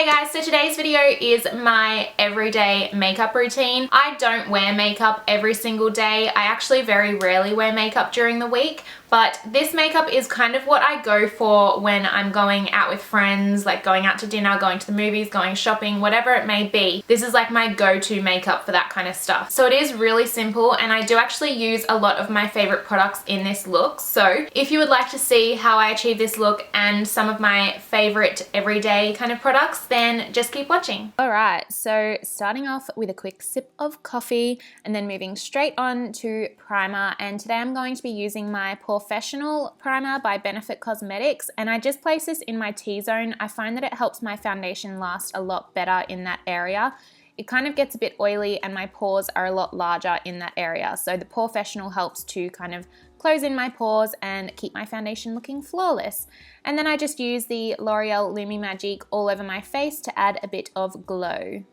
Hey guys, so today's video is my everyday makeup routine. I don't wear makeup every single day. I actually very rarely wear makeup during the week, but this makeup is kind of what I go for when I'm going out with friends, like going out to dinner, going to the movies, going shopping, whatever it may be. This is like my go-to makeup for that kind of stuff. So it is really simple, and I do actually use a lot of my favorite products in this look. So if you would like to see how I achieve this look and some of my favorite everyday kind of products, then just keep watching. All right, so starting off with a quick sip of coffee and then moving straight on to primer. And today I'm going to be using my Porefessional primer by Benefit Cosmetics, and I just place this in my T-zone. I find that it helps my foundation last a lot better in that area. It kind of gets a bit oily and my pores are a lot larger in that area. So the Porefessional helps to kind of close in my pores and keep my foundation looking flawless. And then I just use the L'Oreal Lumi Magique all over my face to add a bit of glow.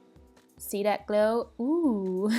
See that glow? Ooh.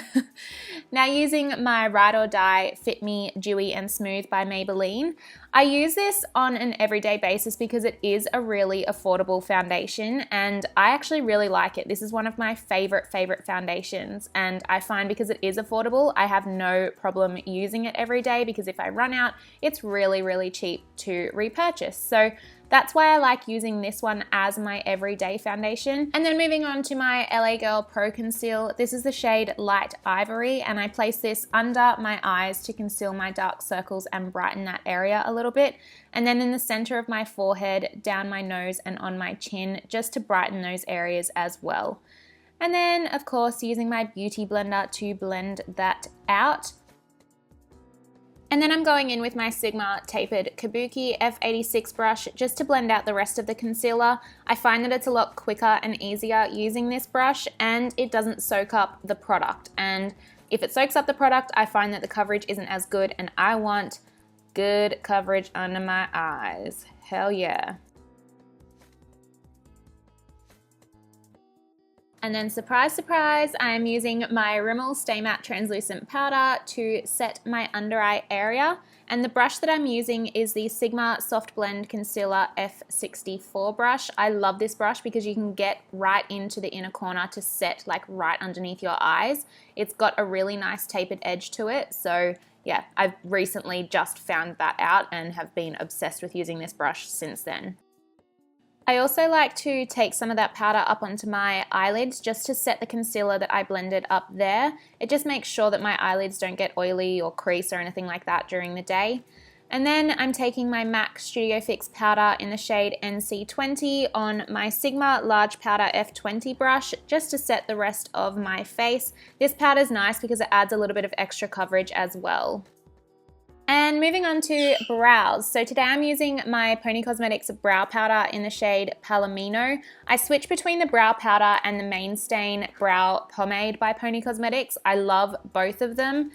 Now using my Ride or Die Fit Me Dewy and Smooth by Maybelline. I use this on an everyday basis because it is a really affordable foundation and I actually really like it. This is one of my favorite foundations, and I find because it is affordable, I have no problem using it every day because if I run out, it's really cheap to repurchase. So that's why I like using this one as my everyday foundation. And then moving on to my LA Girl Pro Conceal. This is the shade Light Ivory, and I place this under my eyes to conceal my dark circles and brighten that area a little bit. And then in the center of my forehead, down my nose and on my chin, just to brighten those areas as well. And then of course using my beauty blender to blend that out. And then I'm going in with my Sigma Tapered Kabuki F86 brush just to blend out the rest of the concealer. I find that it's a lot quicker and easier using this brush, and it doesn't soak up the product. And if it soaks up the product, I find that the coverage isn't as good, and I want good coverage under my eyes. Hell yeah. And then surprise, surprise, I am using my Rimmel Stay Matte Translucent Powder to set my under eye area. And the brush that I'm using is the Sigma Soft Blend Concealer F64 brush. I love this brush because you can get right into the inner corner to set like right underneath your eyes. It's got a really nice tapered edge to it. So yeah, I've recently just found that out and have been obsessed with using this brush since then. I also like to take some of that powder up onto my eyelids just to set the concealer that I blended up there. It just makes sure that my eyelids don't get oily or crease or anything like that during the day. And then I'm taking my MAC Studio Fix powder in the shade NC20 on my Sigma Large Powder F20 brush just to set the rest of my face. This powder is nice because it adds a little bit of extra coverage as well. And moving on to brows. So today I'm using my PONi Cosmetics brow powder in the shade Palomino. I switch between the brow powder and the Main Stain brow pomade by PONi Cosmetics. I love both of them.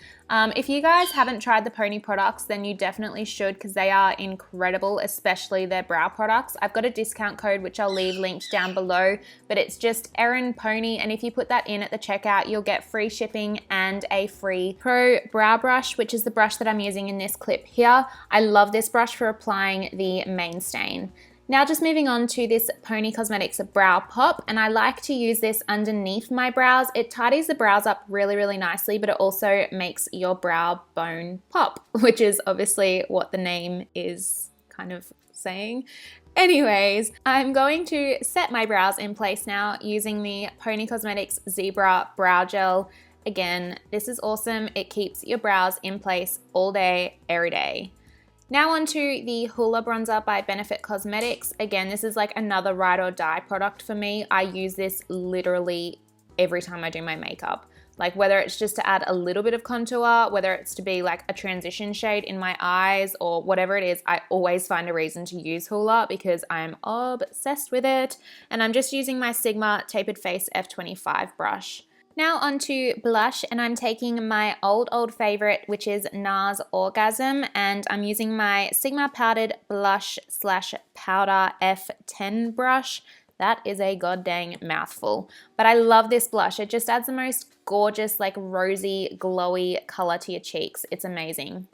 If you guys haven't tried the PONi products, then you definitely should because they are incredible, especially their brow products. I've got a discount code which I'll leave linked down below, but it's just erinponi, and if you put that in at the checkout, you'll get free shipping and a free Pro Brow Brush, which is the brush that I'm using in this clip here. I love this brush for applying the Main Stain. Now just moving on to this PONi Cosmetics Brow Pop, and I like to use this underneath my brows. It tidies the brows up really nicely, but it also makes your brow bone pop, which is obviously what the name is kind of saying. Anyways, I'm going to set my brows in place now using the PONi Cosmetics Zebra Brow Gel. Again, this is awesome. It keeps your brows in place all day, every day. Now onto the Hoola bronzer by Benefit Cosmetics. Again, this is like another Ride or Die product for me. I use this literally every time I do my makeup. Like whether it's just to add a little bit of contour, whether it's to be like a transition shade in my eyes or whatever it is, I always find a reason to use Hoola because I'm obsessed with it. And I'm just using my Sigma Tapered Face F25 brush. Now onto blush, and I'm taking my old favorite, which is NARS Orgasm, and I'm using my Sigma Powdered Blush / Powder F10 brush. That is a goddamn mouthful, but I love this blush. It just adds the most gorgeous, like rosy, glowy color to your cheeks. It's amazing.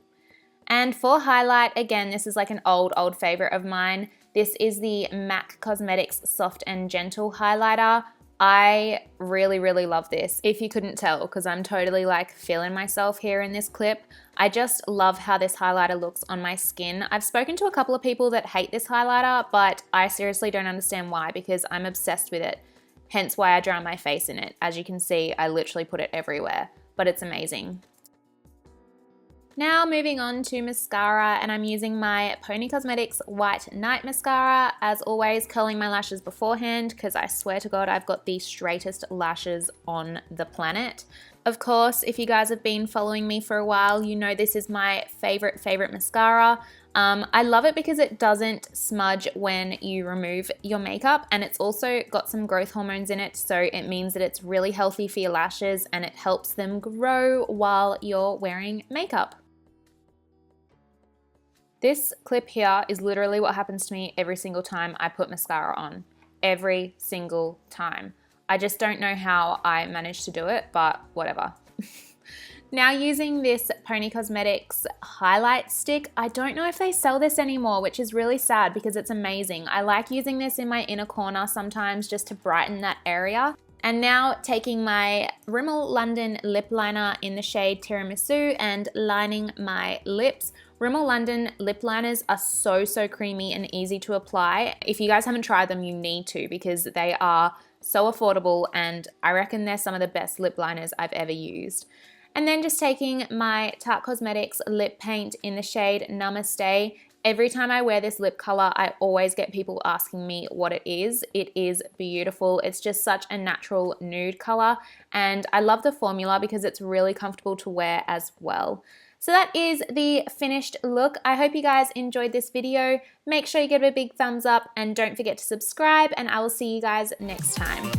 And for highlight, again, this is like an old favorite of mine. This is the MAC Cosmetics Soft and Gentle Highlighter. I really love this, if you couldn't tell, because I'm totally like feeling myself here in this clip. I just love how this highlighter looks on my skin. I've spoken to a couple of people that hate this highlighter, but I seriously don't understand why, because I'm obsessed with it. Hence why I drown my face in it. As you can see, I literally put it everywhere, but it's amazing. Now moving on to mascara, and I'm using my PONi Cosmetics White Night Mascara. As always, curling my lashes beforehand because I swear to God I've got the straightest lashes on the planet. Of course, if you guys have been following me for a while, you know this is my favorite mascara. I love it because it doesn't smudge when you remove your makeup, and it's also got some growth hormones in it, so it means that it's really healthy for your lashes and it helps them grow while you're wearing makeup. This clip here is literally what happens to me every single time I put mascara on. Every single time. I just don't know how I managed to do it, but whatever. Now using this PONi Cosmetics highlight stick, I don't know if they sell this anymore, which is really sad because it's amazing. I like using this in my inner corner sometimes just to brighten that area. And now taking my Rimmel London lip liner in the shade Tiramisu and lining my lips. Rimmel London lip liners are so creamy and easy to apply. If you guys haven't tried them, you need to, because they are so affordable and I reckon they're some of the best lip liners I've ever used. And then just taking my Tarte Cosmetics lip paint in the shade Namaste. Every time I wear this lip color, I always get people asking me what it is. It is beautiful. It's just such a natural nude color, and I love the formula because it's really comfortable to wear as well. So that is the finished look. I hope you guys enjoyed this video. Make sure you give it a big thumbs up and don't forget to subscribe, and I will see you guys next time.